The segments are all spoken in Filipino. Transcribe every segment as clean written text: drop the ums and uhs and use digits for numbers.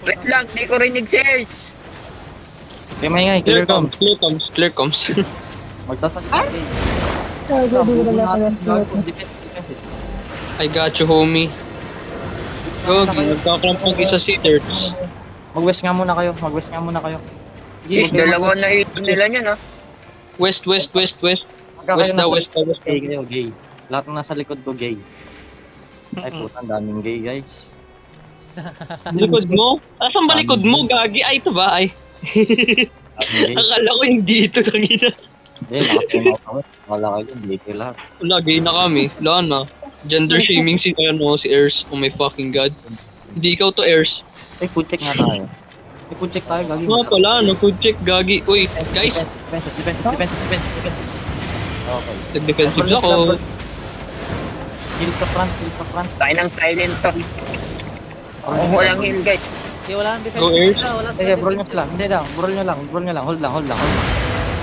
Wait lang, di ko rinig si Ers. Okay, maingay. Clear Clear com. comes, clear comes, clear comes. Magsasalita kayo. Sorry, di ko na Natin, lang gago. Defensive. I got you, homie. Gogi, nagkakramp ng isa si Terps. Mag-west nga muna kayo. Mag-west nga muna kayo. Is, dalawa na hit nila niyan, ha? West, west, west, west. Magka kayo West daw, nasa west daw, west daw. gay kayo, gay. Lahat ng nasa likod ko, gay. Ay, puta, ang daming gay, guys. Likod mo? Asan ba likod mo, Gagi? Ay, ito ba? Ay. Daming gay. Akala ko hindi ito, tangina. Eh, nakatingin ako. Wala kayo, hindi kayo lahat. Wala, gay na kami. Wala na. Gender shaming si, si Ers. Oh my fucking god. Hindi ikaw to, Ers. Eh, food check nga tayo. Eh, food check tayo, gagi. Nga pala, food check, Gagi. Uy, guys, Defensive. Okay. nag-defensive ako. Heal sa front, heal sa front. Tayo ng silent to. Kung walang heal, guys. Okay, wala nang defense. Go, Ers. Wala Sige, brawl nyo sila. Hindi lang, brawl nyo lang. Hold lang.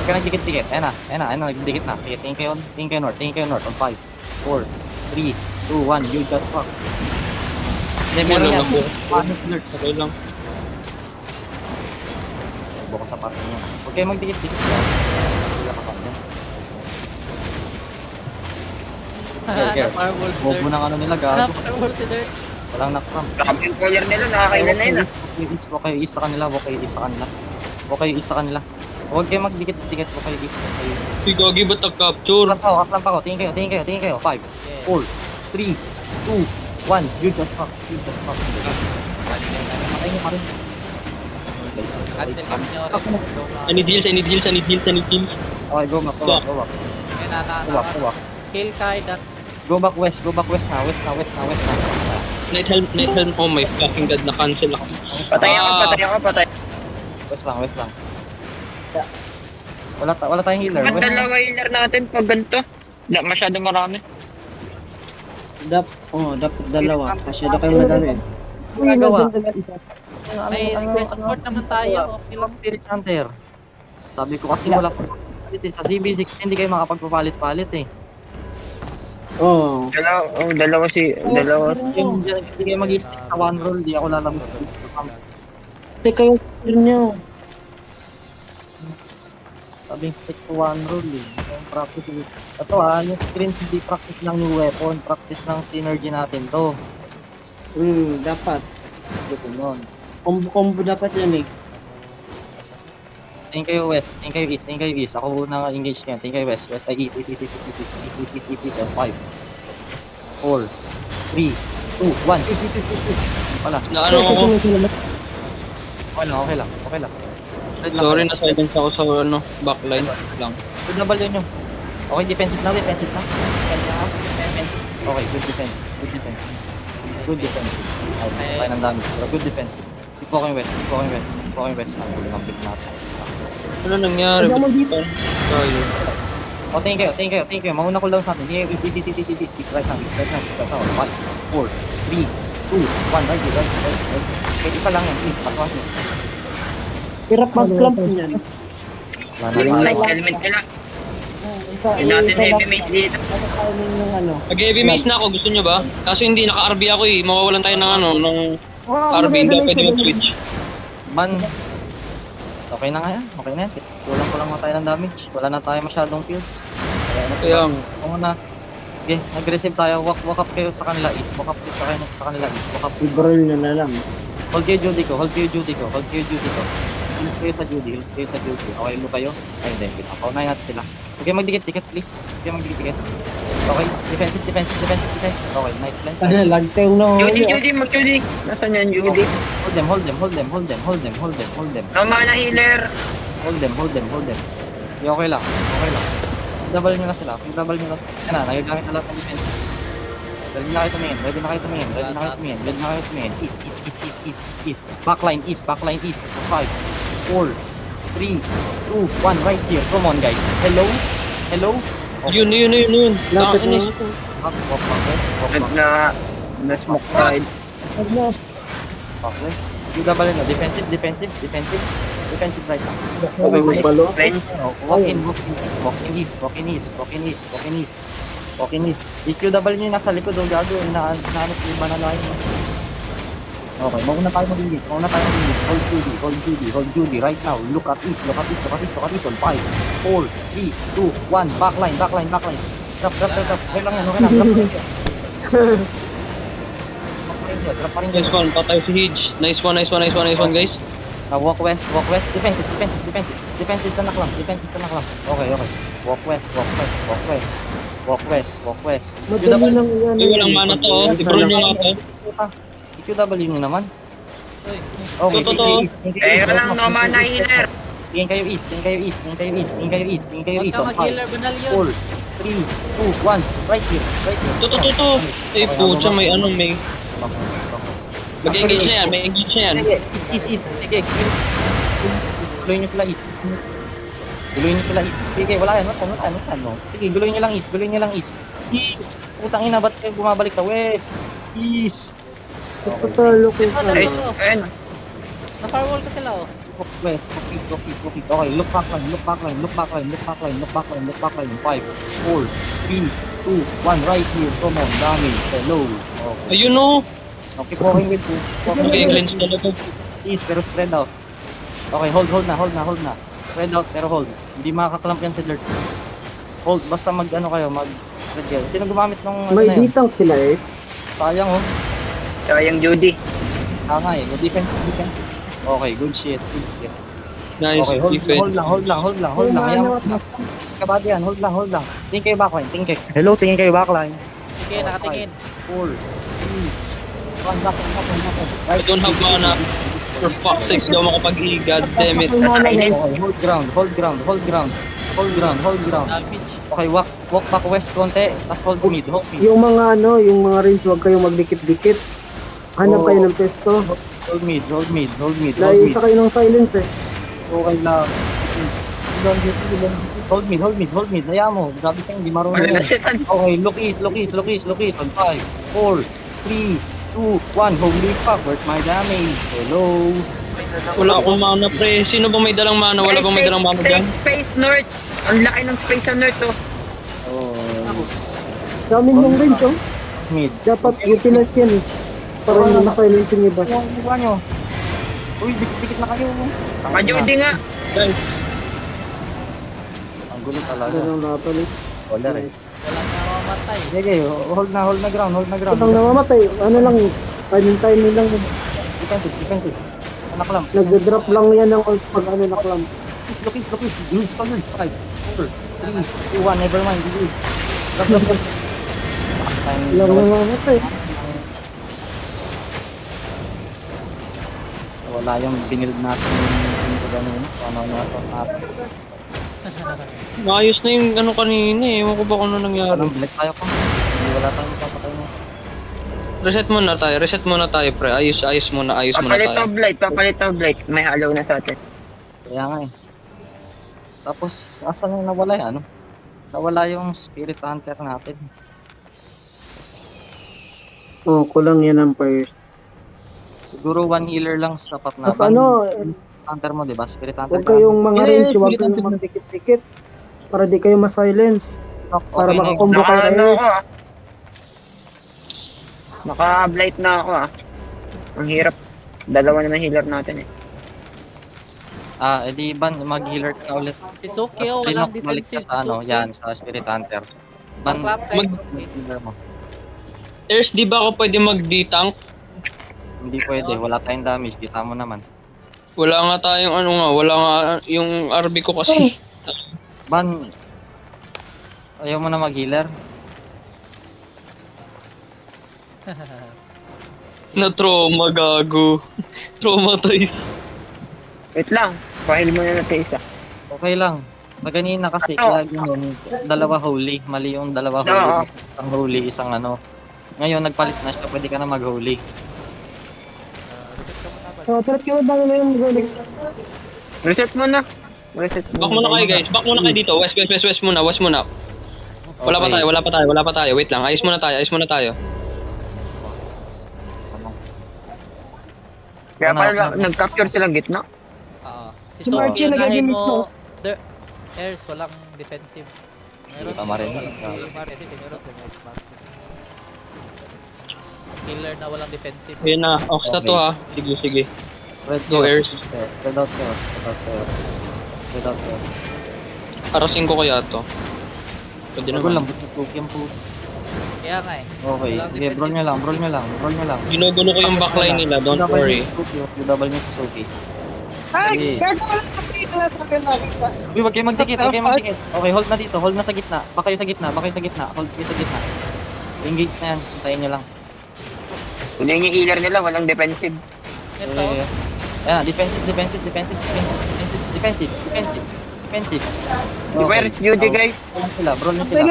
Huwag ka nagdikit-dikit. Ayan na, nagdikit na. Sige, tingin kayo north. On 5, 4, 3, 2, 1. You just fuck. Hindi, meron Wala yan. ako. Panic alert. Okay lang. Bukas sa parte nyo. Huwag kayo magdikit-dikit. Wala ka pa yan. Okay. Firewall si Bobo Dirt. ng ano nila, gago. Firewall si Dirt. Walang nakram. Grabe yung player nila, nakakailan na yun, ha? Huwag kayo is sa kanila. Huwag kayo magdikit-dikit. Huwag kayo is. Si Gagi ba't nag-capture? Kaklam pa ako. Tingin kayo. 5, 4, 3, 2, 1. You just fuck. Patay nyo pa rin. Cancel kami niyo. I need heals. Okay, go back. Kaya kill Kai, that's Go back west na. West na. Night helm, oh my fucking god, na-cancel ako. Patay ako. West lang. Wala tayong healer. Ba't West lang. dalawa healer natin pag ganito? Masyadong marami. Dapat dalawa. Masyado kayo madami. Ginagawa. may support naman tayo. Okay lang. Spirit Hunter. Sabi ko kasi wala pa. Sa CB6 hindi kayo makapagpapalit-palit eh. Dalawa. Hindi kayo mag-stick sa one roll, di ako lalabas. Teka yung spear nyo. Sabing stick to one roll eh. Yung practice. Ito yung screens hindi practice lang yung weapon, practice ng synergy natin to. Dapat. Ito yun. Combo dapat yan eh. Tingin kayo west, tingin kayo east. Ako na engage niyan. Tingin kayo west, ay east. 5, 4, 3, 2, 1. Wala. Na ano ako? Okay lang. Red lang Sorry, kayo. na-silence ako sa backline lang. Good na ball yun. Okay, defensive na. Okay, good defense. Okay, ng damage. Pero good defensive. Keep walking west. Ang gulo ng pick natin. Ano nangyari? Ba't tayo? O, tingin kayo. Mauna ko lang sa atin. Right now. 5, 4, 3, 2, 1. Right. Pwede pa lang yan. Patuwa nyo. Hirap mag-clamp niyan. Wala Night na. helmet nila. Yun natin na i-mate dito. Timing ng ano. Mag-heavy mace na ako, gusto nyo ba? Kaso hindi naka-RB ako eh. Mawawalan tayo ng RB, hindi ako pwede mag-switch. Man. Okay na nga yan. Kulang mo tayo ng damage. Wala na tayo masyadong kills. Kaya, Oo na. Okay, aggressive tayo. Walk up kayo sa kanila east. Walk up. I-brawl nyo na lang. Hold kayo Judy ko. Heals kayo sa Judy. Okay mo kayo? Ay, hindi. Paunahin natin sila. Okay, magdikit-dikit please. Okay, defensive. Okay, knife length. Lag tayo na. Judy, mag-Judy. Nasaan yan, Judy? Hold them. No mana healer. Hold them. Okay lang. Double nyo na sila. Yan na, nagagamit na lahat ng defense. Ready na kayo tumingin. East. Backline east. 5, 4, 3, 2, 1. Right here. Come on guys. Hello. yun. Lapit na. Walk back. Na-smoke side. Backless. Yung double na. Defensive right now. Okay, magbalo. Friends. Walk in east. EQ double nyo yung nasa likod. Gago. Inaanap yung banana line. Okay, mauna tayo mag-lead. Hold Judy, hold Judy, hold Judy. Right now, look at each, look at each, look at each, look at each. On 5, 4, 3, 2, 1. Backline. Drop. Okay lang yan, okay lang. Drop pa rin dyan. Nice one, patay si Hidge. Nice one, guys. Walk west. Defensive. Defensive sa naklang. Okay. Walk west. Madali lang yan. Ay, walang mana to, oh. I-prone nyo nga to. EQW nyo naman. Uy, Okay, Totoo. Kaya lang, no mana healer. tingin kayo east. huwag ka On 5, mag-healer, banal yun. 4, 3, 2, 1. Right here. Totoo. Ay, pucha, may Mag-engage na yan, East. Sige. Guluhin nyo sila east. Sige, wala yan. No? Sige, guluhin nyo lang east. East! Putang ina, ba't kayo bumabalik sa west? East! Patalo ko. Guys, ayun. Na-firewall ka sila, oh. Look west, look east. Okay, look backline. 5, 4, 3, 2, 1. Right here. Come on, damage. Hello. Okay. Ayun o. Okay, walking with you. Mag-engage talaga. East, pero spread out. Okay, hold na. Spread out, pero hold. Hindi makakaklamp yan sa dirt. Hold, basta mag-ano kayo, mag-spread kayo. Sino gumamit ng May na yun? ditang sila eh. Sayang oh. Tsaka yung Judy. Tama eh, good defense. Okay, good shit. Nice Okay, defense. hold lang. Ayan, kabady yan, hold lang. Tingin kayo backline, Hello, tingin kayo backline. Sige, nakatingin. 4, 3, 1, backline. I don't have mana. For fuck's sake, daw makapag-i. God damn it. Okay, hold ground. Damage. Okay, walk back west konti, tapos hold mid. Yung mga range, huwag kayong magdikit-dikit. Hanap kayo ng pesto. Hold mid. Naisa kayo ng silence eh. Okay lang. Hold mid. Hayaan mo. Grabe sa'yo, hindi marunong Wala na yan. siya. Okay, look east. On 5, 4, 3, 2, 1. Holy fuck, where's my damage? Hello. Wala akong mana, pre. Sino ba may dalang mana? Wala bang may dalang mana dyan? Space north. Ang laki ng space sa north, oh. Dami yung range oh. Mid. Dapat utilize yan eh. Para hindi ma-silence yung iba. Yung iba nyo. Uy, dikit na kayo. Baka Judy nga. Guys, Ang gulo talaga. Ganun napalik. Wala rin. Walang namamatay. Sige, hold na ground. Ibang namamatay. Ano lang, timing lang. Defensive. Anak lang. Nagda-drop lang yan ng ult pag naklam. Look it. Lose. 5, 4, 3, 2, 1. Never mind. Lose. Drop. Lang namamatay. Wala yung binild natin yung ganun. Ano natin. maayos na yung ano kanina eh. Ewan ko ba kung ano nangyari. Anong black tayo pa? Hindi wala tayong papatay mo. Reset muna tayo, pre. Ayos muna Papalit of light. May halaw na sa atin. Kaya nga eh. Tapos, asan yung nawala yan? Ano? Nawala yung spirit hunter natin. Oh, kulang yan ang fires. Siguro one healer lang sapat na. Tapos ano, Hunter mo, di ba? Spirit hunter. huwag kayong mga range, huwag Spirit kayong hunter. magdikit-dikit. Para di kayo ma-silence. Para makakombo kayo Naka-ano kayo. ako, ah. Naka-blight na ako, ah. Ang hirap. Dalawa na healer natin, eh. Edi ban, mag-healer ka ulit. It's okay, Tapos oh, walang Linok, balik ka defensive. sa ano, yan, sa spirit hunter. Ban, Clap kayo. healer mo. Ers, di ba ako pwede mag-D-tank? Hindi pwede, wala tayong damage, kita mo naman. Wala nga tayong wala nga yung RB ko kasi. Ban, ayaw mo na mag-healer? Na-trauma, gago. Traumatized. Wait lang. Pahil mo na natin isa. Okay lang. Maganina kasi, Ano? kaya ganun, dalawa holy. Mali yung dalawa Oo. holy. Isang holy, isang ano. Ngayon, nagpalit na siya, pwede ka na mag-holy. So, trap kayo ba na yung goal? Reset mo na. Back muna kayo, guys. Back muna kayo dito. West muna. Wala pa tayo. Wait lang. Ayos muna tayo. Kaya pala nag-capture sila gitna. Si Si Margie Sophie, nagaging unahin mismo. mo. Airs, walang defensive. Meron Tama rin. si Martin, meron si Martin. Killer na walang defensive. Ayun na, ox na to ha. Sige, sige. Spread Go, chaos. Airs. Spread out chaos. Spread out chaos. Spread out chaos. Arasin ko kaya to. Pwede Bago lang, naman. buti poke yung poke. Kaya nga eh. Okay, Walang sige, brawl nyo lang, brawl nyo lang, brawl nyo lang. Ginugulo ko yung backline nila, don't worry. Double nyo sa Sophie. Ay, Sige. gagawa lang ako yung sa akin nakita. Uy, wag kayo magdikit, wag kayo magdikit. Okay, hold na dito, hold na sa gitna. Baka kayo sa gitna, baka kayo sa gitna. Hold kayo sa gitna. Engage na yan, hintayin nyo lang. Kunin yung healer nila, walang defensive. Ito. Ayan, defensive, defensive, defensive, defensive, defensive, defensive, defensive, defensive. Where's Judy, guys? Brawl nyo sila, brawl nyo sila. Sige,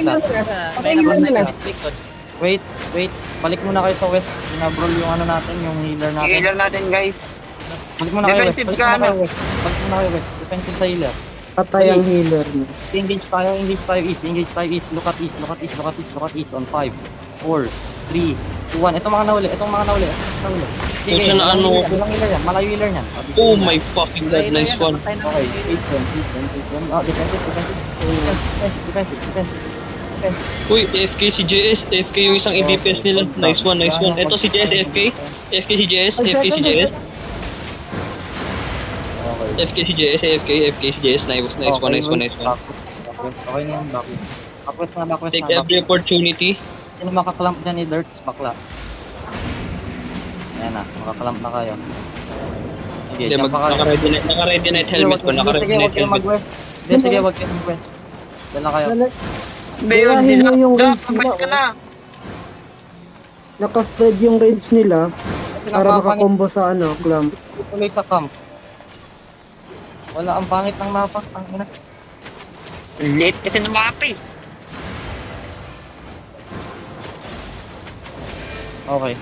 Brawl nyo sila. May naman na likod. Wait, wait. Balik muna kayo sa west. Binabrawl yung ano natin, yung healer Yung natin. healer natin, guys. Balik muna kayo west. Defensive Balik ka, muna kayo ano? west. Balik muna kayo west. Defensive sa healer. patay ang healer niya. Engage tayo east. Engage tayo east. Look at east, look at east, look at east, look at east. On 5, 4, 3, 2, 1. Itong mga nahuli, itong mga nahuli. Sige, Puta na ano. Walang healer yan. Malayo healer yan. Oh my fucking god, nice one. Okay, 8-1. Oh, defensive, defensive. Defensive, defensive. Uy, AFK si JS, AFK yung isang i-defense nila. Nice one, nice one. Ito si JS, AFK. AFK si JS, AFK si JS. Okay. AFK si JS, AFK si JS. Nice one, nice one, nice one. Okay na yung backwest. Backwest na, backwest Take na. every opportunity. Sino makaklamp dyan ni Dirts? Bakla. Ayan na, makaklamp na kayo. Sige, Hindi, dyan pa kayo. naka-ready night helmet ko, naka-ready Sige, night wag kayo helmet. mag-west. Hindi, sige, wag kayo mag-west. Dyan na kayo. Bayon, Gayahin nyo yung range pagbalik ka nila, na. Naka-spread yung range nila para makakombo sa ano, clamp. Tuloy sa camp. Wala, ang pangit ng mapa. Ang ina. Late kasi ng mapa eh. Okay.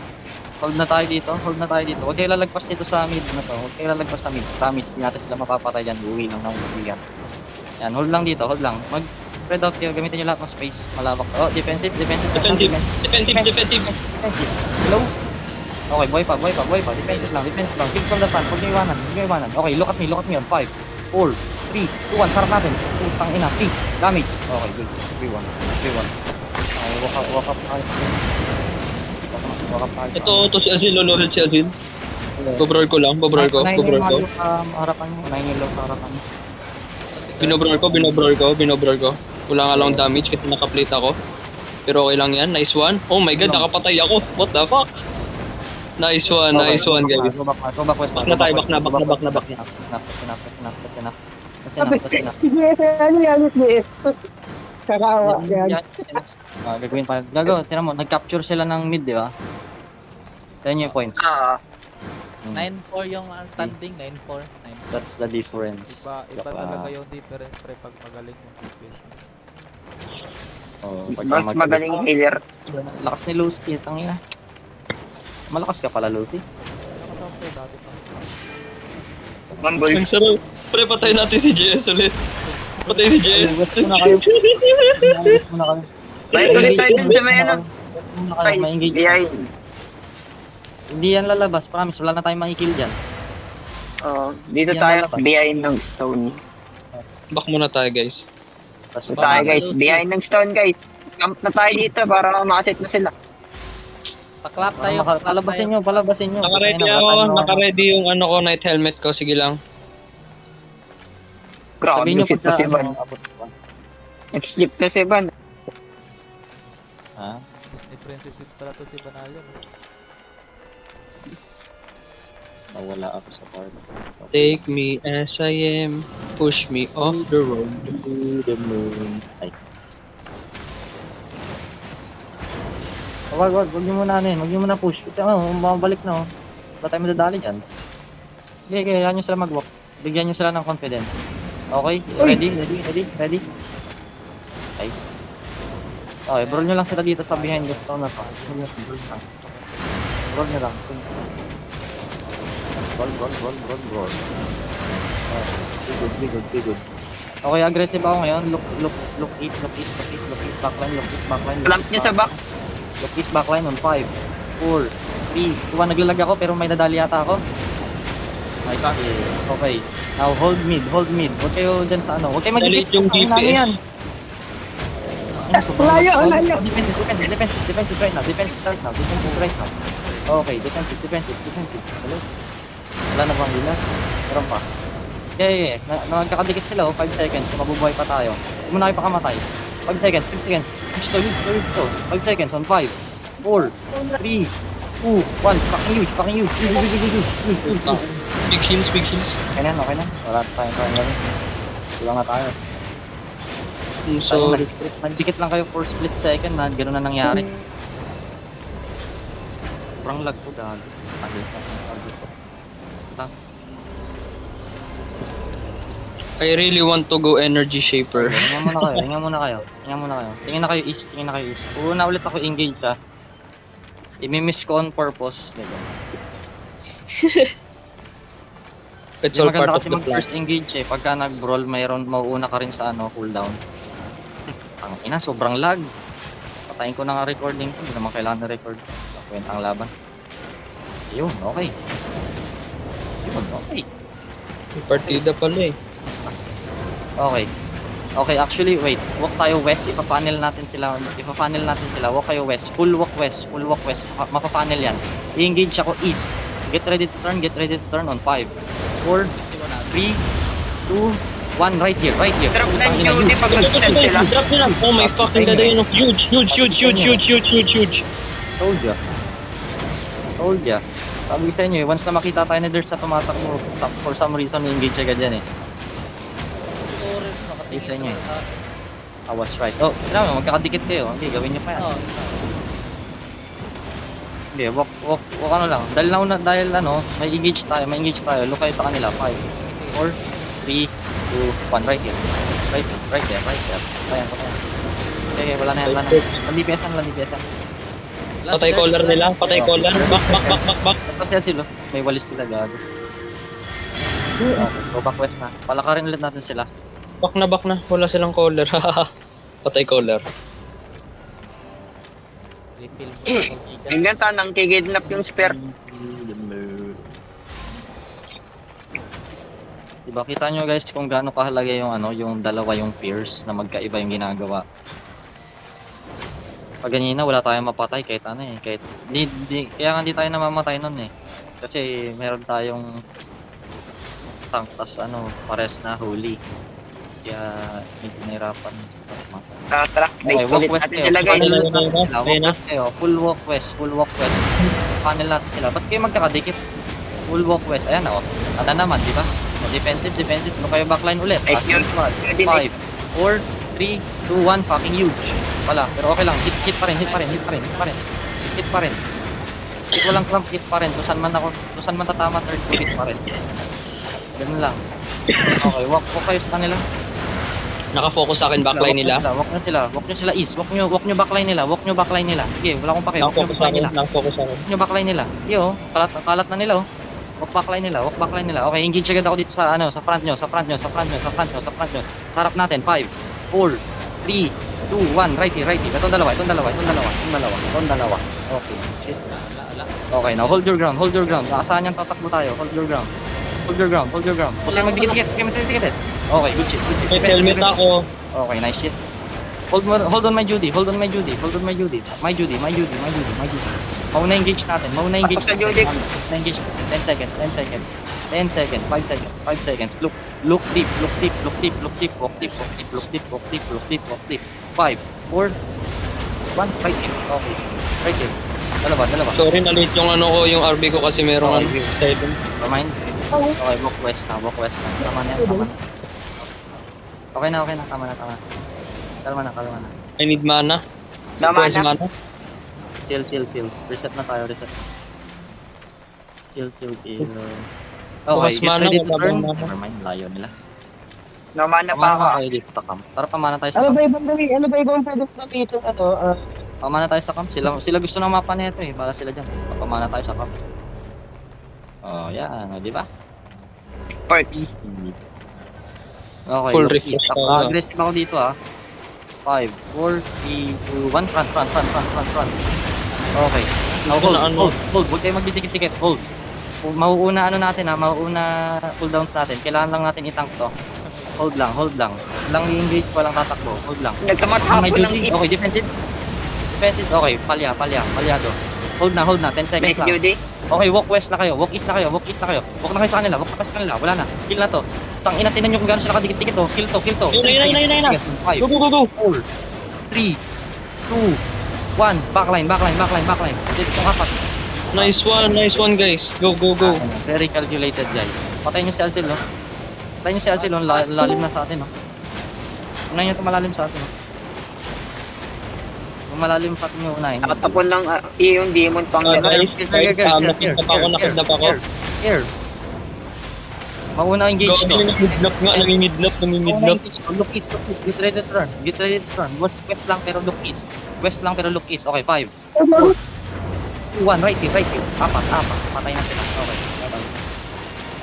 Hold na tayo dito, hold na tayo dito. Huwag kayo lalagpas dito sa mid na to. Huwag kayo lalagpas sa mid. Promise, hindi natin sila mapapatay dyan. Uwi lang ng uwian. Yan, hold lang dito, hold lang. Mag-spread out kayo, gamitin nyo lahat ng space. Malawak. Oh, defensive, defensive, Defensive, defensive. defensive. Hello? Okay, buhay pa. Defensive lang. Kills on the fan. Huwag nyo iwanan, Okay, look at me on 5, 4, 3, 2, 1. Sarap natin. Putang ina, fix. Damage. Okay, good. 3-1. Okay, walk up tayo. Ito si Azil, lolo si Azil. Bobrol ko lang, bobrol ko. Harapan mo, 9 yung low harapan mo. Binobrol ko. Wala nga lang damage kasi naka-plate ako. Pero okay lang yan, nice one. Oh my god, nakapatay ako. What the fuck? Nice one guys. Go back west. Back na tayo, back na. That's enough. Si GS, ano yan, si GS? Kakawa yan. Gagawin pa. Tinan mo, nag-capture sila ng mid, di ba? Yan yung points. Ah, 9-4 yung standing, 9-4. That's the difference. Iba talaga yung difference pre pag magaling yung DPS. mas magaling healer. Lakas ni Lucy, tangina. Malakas ka pala, Lucy. Nakasample dati pa. Mambol. Ang sarap. Pre, patay natin si JS ulit. Patay si JS. West muna kayo. West muna kayo. May ulit tayo dun sa may ano. West muna kayo, Guys, ma-engage. behind. Hindi yan lalabas, promise. Wala na tayong makikill dyan. Dito Yan tayo lalabas. behind ng stone. Back muna tayo guys. Tapos Dito tayo guys, behind ng stone guys. Camp na tayo dito para makasit na sila. Paklap tayo, paklap palabasin tayo. nyo, palabasin nyo. Naka-ready Ayun, ako, wala tayong- naka-ready yung ano ko, night helmet ko. Sige lang. Grabe, Sabihin nyo nag-sleep na si Van. abot pa. Nag-sleep na si Van. Ha? Disney princess din pala to si Banalion. Nawala ako sa part. Take me as I am. Push me off the road. To the moon. Ay. Wag nyo muna ano yun. Wag nyo muna push. Ito, mabalik na oh. Wala tayo madadali dyan. Hindi, kaya nyo sila mag-walk. Bigyan nyo sila ng confidence. Okay? Ready? Okay. Okay, brawl nyo lang sila dito sa behind the stone na to. Brawl nyo lang. Brawl. Be good. Okay, aggressive ako ngayon. Look east. Backline. Clamp niya sa back. Look east, backline on 5, 4, 3, 2, 1. Naglalag ako pero may nadali yata ako. Okay. Now hold mid. Huwag kayo dyan sa ano. Huwag kayo Dalit yung Ang ina DPS. yan. sobrang Layo, lakas. layo. Defensive right now. Defensive right now. Okay, defensive. Hello? Wala na bang hila? Meron pa. Yeah. Nagkakadikit sila, 5 seconds. Mabubuhay pa tayo. Hindi mo na kayo pakamatay. 5 seconds. Push to. 5 seconds on 5, 4, 3, 2, 1. Fucking huge. Big heals. Okay na. Wala tayong gawin. Kulang na tayo. So, Nagdikit lang kayo for split second na gano'n na nangyari. Sobrang lag ko dahil. I really want to go energy shaper. Hinga muna kayo. Tingin na kayo east. Una ulit ako engage ha. I-miss ko on purpose. Diba? It's Hindi all maganda part of kasi the plan. mag-first engage eh. Pagka nag-brawl, mauuna ka rin sa cooldown. Ang ina, sobrang lag. Patayin ko na nga recording ko. Hindi naman kailangan na record. Kwenta ang laban. Yun, okay. May partida pala eh. Okay, actually, wait. Walk tayo west. Ipa-funnel natin sila. Walk kayo west. Full walk west. Mapa-funnel yan. I-engage ako east. Get ready to turn on 5, 4, 3, 2, 1. Right here. Drop na Putang ina, yung duty huge. pag mag-send sila. Drop nyo lang. Oh my fucking god, ayun. Huge. Told ya. Sabi ko sa inyo, once na makita tayo ni Dirt sa tumatakbo, for some reason, i-engage agad yan eh. Sorry, nakatingin Isa niya ka I was right. Oh, sinabi mo, magkakadikit kayo. Hindi, gawin niyo pa yan. Hindi, walk ano lang. Dahil may engage tayo. Look kayo sa kanila. 5, 4, 3, 2, 1. Right here. Right there. Ayan. Okay, wala na yan. Landipesan. Patay collar nila. Back. Kasi sila, may walis sila gago. Okay, go back west na. Palakarin ulit natin sila. Back na. Wala silang collar. Patay collar. refill mo sa bigas. Hanggang tanang kikidnap yung spare. Diba, kita nyo guys kung gaano kahalaga yung yung dalawa yung peers na magkaiba yung ginagawa. Pag ganina wala tayong mapatay kahit kahit kaya nga hindi tayo namamatay nun eh. Kasi meron tayong tank tas pares na holy. Kaya medyo nahirapan sa mata. Tara, Okay, walk ulit west natin kayo. sila guys. Funnel natin sila. Ayun na. Full walk west. Funnel natin sila. Ba't kayo magkakadikit? Full walk west. Ayan o. Ano naman, di ba? Defensive. Ano kayo backline ulit? Nice yun. 5, 4, 3, 2, 1. Fucking huge. Wala. Pero okay lang. Hit pa rin. Hit ko lang clamp. Hit pa rin. Kung saan man tatama, third ko hit pa rin. Ganun lang. Okay, walk kayo sa kanila. Nakafocus sa akin backline nila. Walk nyo sila east. Walk nyo backline nila. Sige, wala akong pake. Walk nyo Nakafocus sa akin. Yung backline nila. Yo, kalat na nila oh. Walk backline nila. Okay, engage agad ako dito sa front nyo. Sa harap natin. 5, 4, 3, 2, 1. Righty. Itong dalawa. Okay. Shit. Okay, now hold your ground. Saan yan tatakbo tayo? Hold your ground. Okay, magdikit. Okay, good shit. May helmet ako. Okay, nice shit. Hold on my Judy. My Judy. Mauna engage natin. Ako sa Judy. 10 seconds. 5 seconds. Look deep. Walk deep. 5, 4, 1. Right here. Okay. Right here. Dalawa. Sorry, nalit yung yung RB ko kasi merong 7. Remind. Okay, walk west na. Tama na. Okay na. Tama na. Kalma na. I need mana. Tama Request na. mana. Chill. Reset na tayo. Chill. Okay, Bukas get mana, ready to wala turn. bang mana? Nevermind, layo nila. Namana pa ako. Tayo dito sa camp. Tara, pamana tayo sa Ano camp. ba ibang pwede gamitin Pamana tayo sa camp. Sila gusto ng mapa nito eh. Para sila dyan. Pamana tayo sa camp. Oh, yan. Di ba? Party. Okay, Full look, refresh east. tayo. Aggressive ako dito 5, 4, 3, 2, 1. Front. Okay. Now hold. Huwag kayo magdidikit-dikit. Hold. Mauuna natin mauuna cooldowns natin. Kailangan lang natin i-tank to. Hold lang, hold lang. Lang i-engage, walang tatakbo. Hold lang. May Nagkamatapon ng Judy. Okay, defensive. Defensive, okay. Palyado. Hold na. 10 seconds Nice, lang. Judy. Okay, walk west na kayo. Walk east na kayo. Walk na kayo sa kanila. Wala na. Kill na to. Tangina, tinan nyo kung gano'n sila kadikit-dikit to. Kill to. Ayun na. 5, Go, go, go, go. 4, 3, 2, 1. Backline. Dito itong apat. Nice one, guys. Go, go, go. Very calculated, guys. Patayin nyo si Alcil, no? Lalim na sa atin, no? Unahin nyo ito malalim sa atin, no? Kung malalim sa atin yung unahin. Nakatapon ng yung demon pang Guys, nakidnap ako. Here. Mauna engage Go, to. namimidnap nga, namimidnap. Look east. Get ready to turn. West lang pero look east. Okay, 5, 4, 2, 1. Right here. Apat. Patay natin. Okay.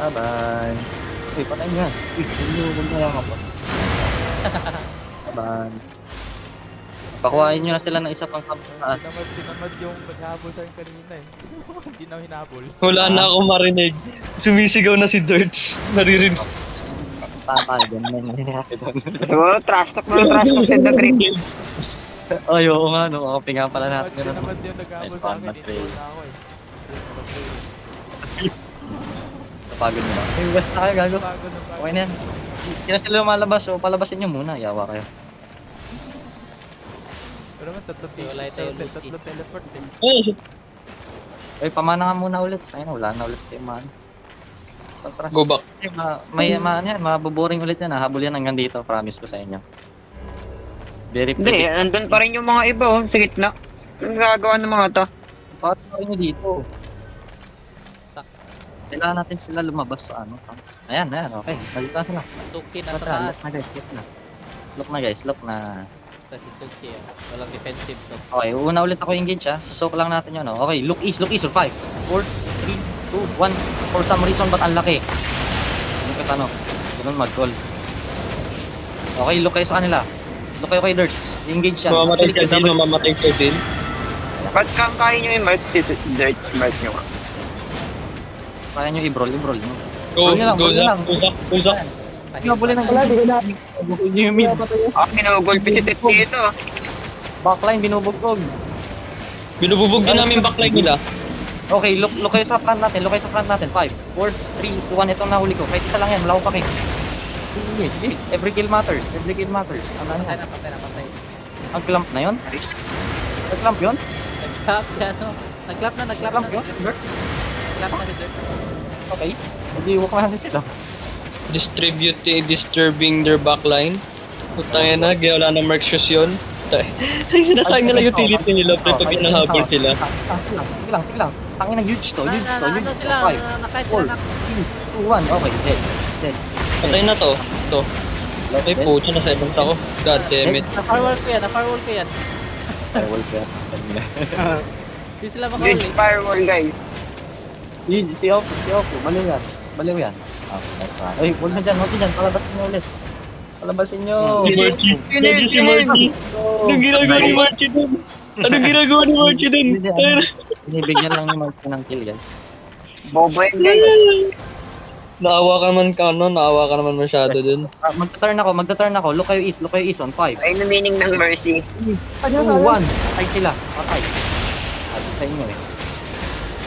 Bye-bye. Uy, patay nyo yan. Uy, huwag na lang ako. Bye-bye. Pakuhain nyo na sila ng isa pang taas. Tinamad yung naghabol sa akin kanina eh. Hindi na hinabol. Wala na akong marinig. Sumisigaw na si Dirts. Naririnig. Saan tayo? Ganun na nangyayari doon. Siguro trash talk si The Grip. Ay, oo nga, no. Okay nga pala natin. Tinamad yung naghabol Nice sa one, akin. Matray. Inibol na ako eh. Napagod mo ba? Hey, west na kayo, gago. Bago na bago. Okay na yan. Hindi na sila lumalabas, so palabasin nyo muna. Yawa kayo. Pero naman tatlong teleport eh. Ay, Ay, pamana nga muna ulit. Ayun, wala na ulit kayo man. Tara. go back. Ano yan, maboboring ulit yan. Habol yan hanggang dito, promise ko sa inyo. Very Hindi, pretty. andun pa rin yung mga iba sa gitna. Ang gagawa ng mga to. Bakit pa rin dito? Kailangan natin sila lumabas sa ano. Ayan, okay. Nalito na sila. Tuki na sa Tara, taas. look na guys, look na. Kasi Sulti walang defensive to. Okay, una ulit ako engage ha. Susok lang natin yun, no? Okay, look east. 5, 4, 3, 2, 1. For some reason, ba't ang laki? Ano ka tanong? Ganun mag-call. Okay, look kayo sa kanila. Look kayo kay Dirts. Engage yan. Mamamatay ka din. Ba't kang kaya nyo yung mark si Dirt mark nyo nga? Kaya nyo i-brawl. Go, Brawl nyo lang, go, brawl nyo Zach, lang. go, Zach. Hinabulin ng Wala, di ko na. yung mid. Kinugulpi si Tit dito. Backline, binubugbog. Binububog din namin backline nila. Okay, look kayo sa front natin. 5, 4, 3, 2, 1. Itong nahuli ko. Kahit isa lang yan, wala ko pa kayo. Sige. Every kill matters. Ano Patay yan? na. Ang clamp na yun? Nag-clamp yun? Nag-clap si ano. Nag-clap na. Nag-clamp yun? Nag-clap na si Dirk. Okay. Hindi, walk na natin sila. Disturbing their backline. Putangin na, wala na Mark Shoes yun. Sinasayang nila utility nila pre pag inahabol sila. Sige lang. Tangin ng huge to. Ano sila? Nakahit sila na. 2, 1. Okay, dead. Patay na to. Ito. Ay puto na 7 ako. God damn it. Na-firewall ko yan. Firewall ka. Hindi sila Bridge makahuli. firewall guys. Si Opo. Baliw yan. That's fine. Uy, huwag na dyan. Palabasin nyo ulit. Si Marky. Si Marky. Anong ginagawa ni Marky dun? Binibigyan lang ni Mark ng kill, guys. Bobo yan guys. Naawa ka naman masyado dun. Magta-turn ako. Look kayo east on 5. Ay, meaning ng mercy. 2, 1. Patay sila. Patay. Sabi sa inyo eh.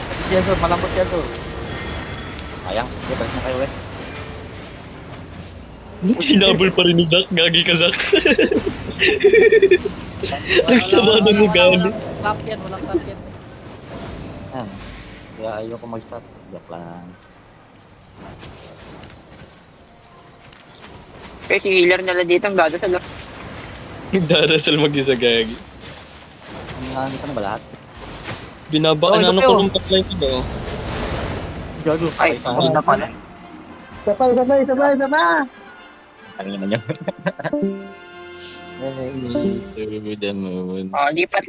Pati siya so, malambot siya so. Sayang. Okay, balik na kayo eh. Hinabol pa rin ni Zach. Gagi ka, Zach. Ang sama na mo gali. Walang clap yan. Yan. Kaya ayoko mag-stop. Joke lang. Kasi healer nila dito ang gado sa loob. Darasal mag-isa gagi. Ano ka na ba lahat? Binabakan Oh, ano ito ko po. ng backline ko. Gago. Ay, tapos na pala. Sabay. Ano naman yun? Hey, to the moon. Oh, lipat.